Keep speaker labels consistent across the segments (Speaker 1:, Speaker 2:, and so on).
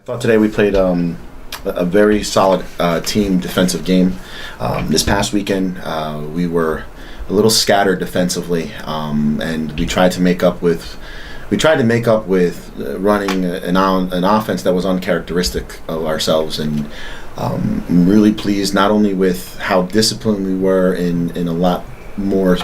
Speaker 1: Thought today we played a very solid team defensive game. This past weekend we were a little scattered defensively, and we tried to make up with running an offense that was uncharacteristic of ourselves. And I'm really pleased not only with how disciplined we were in a lot more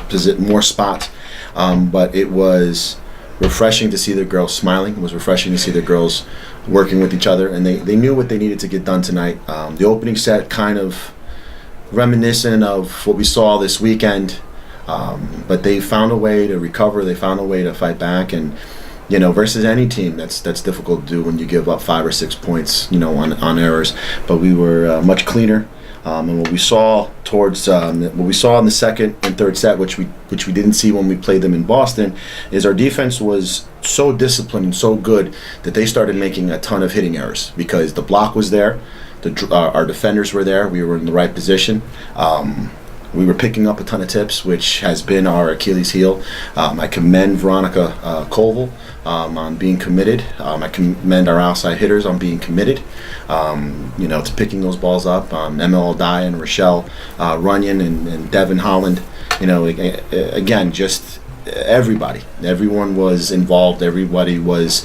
Speaker 1: spots, but it was refreshing to see the girls smiling. It was refreshing to see the girls working with each other, and they knew what they needed to get done tonight. The opening set kind of reminiscent of what we saw this weekend, but they found a way to recover. They found a way to fight back, and versus any team, that's difficult to do when you give up 5 or 6 points, on errors. But we were much cleaner. And what we saw in the second and third set, which we didn't see when we played them in Boston, is our defense was so disciplined and so good that they started making a ton of hitting errors because the block was there, our defenders were there, we were in the right position. We were picking up a ton of tips, which has been our Achilles heel. I commend Veronica Koval on being committed. I commend our outside hitters on being committed, to picking those balls up. ML Dye and Rochelle Runyon and Devin Holland. Again, just everyone was involved. Everybody was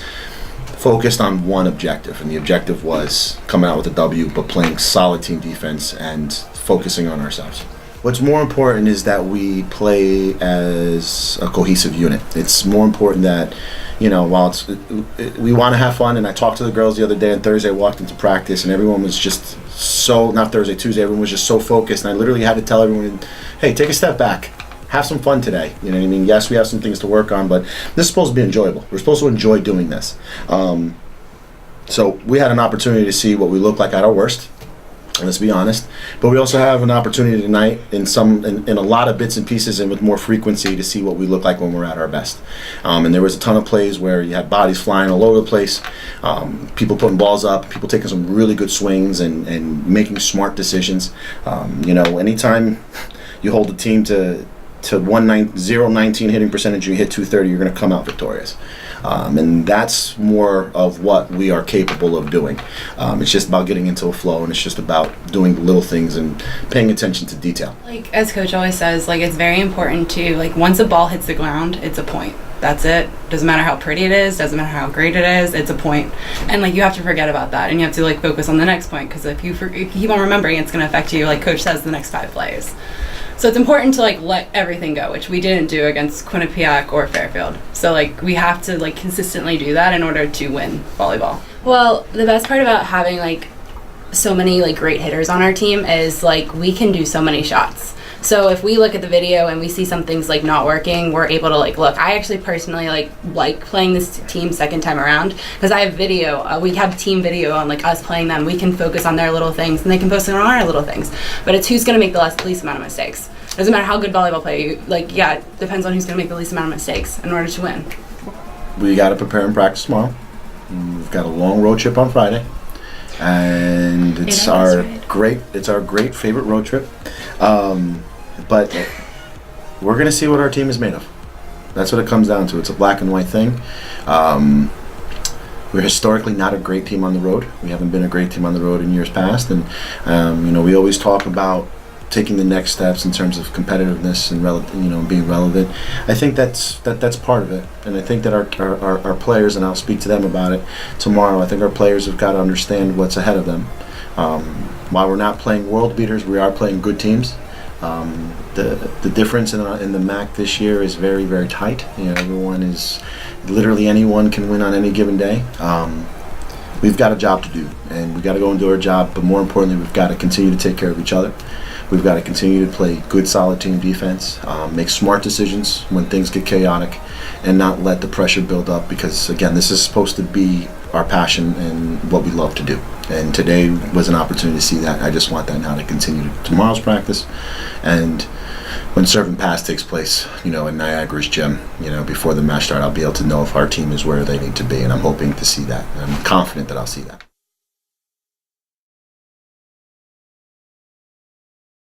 Speaker 1: focused on one objective, and the objective was coming out with a W, but playing solid team defense and focusing on ourselves. What's more important is that we play as a cohesive unit. It's more important that, while we want to have fun, and I talked to the girls the other day, and Thursday I walked into practice, and everyone was just Tuesday, everyone was just so focused, and I literally had to tell everyone, hey, take a step back. Have some fun today. You know what I mean? Yes, we have some things to work on, but this is supposed to be enjoyable. We're supposed to enjoy doing this. So we had an opportunity to see what we look like at our worst. Let's be honest, but we also have an opportunity tonight in a lot of bits and pieces and with more frequency to see what we look like when we're at our best. And there was a ton of plays where you had bodies flying all over the place, people putting balls up, people taking some really good swings and making smart decisions. Anytime you hold a team to 0-19 hitting percentage, you hit 230, you're going to come out victorious. And that's more of what we are capable of doing. It's just about getting into a flow, and it's just about doing the little things and paying attention to detail.
Speaker 2: Like, as Coach always says, it's very important to, once a ball hits the ground, it's a point. That's it. Doesn't matter how pretty it is, doesn't matter how great it is, it's a point. And, you have to forget about that, and you have to, focus on the next point, because if you keep on remembering, it's going to affect you, like Coach says, the next 5 plays. So it's important to let everything go, which we didn't do against Quinnipiac or Fairfield. So we have to consistently do that in order to win volleyball.
Speaker 3: Well, the best part about having so many great hitters on our team is we can do so many shots. So if we look at the video and we see some things not working, we're able to look. I actually personally like playing this team second time around because I have video. We have team video on us playing them. We can focus on their little things and they can focus on our little things. But it's who's going to make the least amount of mistakes. Doesn't matter how good volleyball play you it depends on who's going to make the least amount of mistakes in order to win.
Speaker 1: We got to prepare and practice tomorrow. We've got a long road trip on Friday, and it's our great favorite road trip. But we're going to see what our team is made of. That's what it comes down to. It's a black and white thing. We're historically not a great team on the road. We haven't been a great team on the road in years past, and we always talk about taking the next steps in terms of competitiveness and being relevant. I think that's part of it, and I think that our players, and I'll speak to them about it tomorrow. I think our players have got to understand what's ahead of them. While we're not playing world beaters, we are playing good teams. The difference in the MAC this year is very, very tight. Literally anyone can win on any given day. We've got a job to do, and we've got to go and do our job, but more importantly, we've got to continue to take care of each other. We've got to continue to play good, solid team defense, make smart decisions when things get chaotic, and not let the pressure build up, because, again, this is supposed to be our passion and what we love to do. And today was an opportunity to see that. I just want that now to continue tomorrow's practice. And when serve and pass takes place, in Niagara's gym, before the match start, I'll be able to know if our team is where they need to be. And I'm hoping to see that. I'm confident that I'll see that.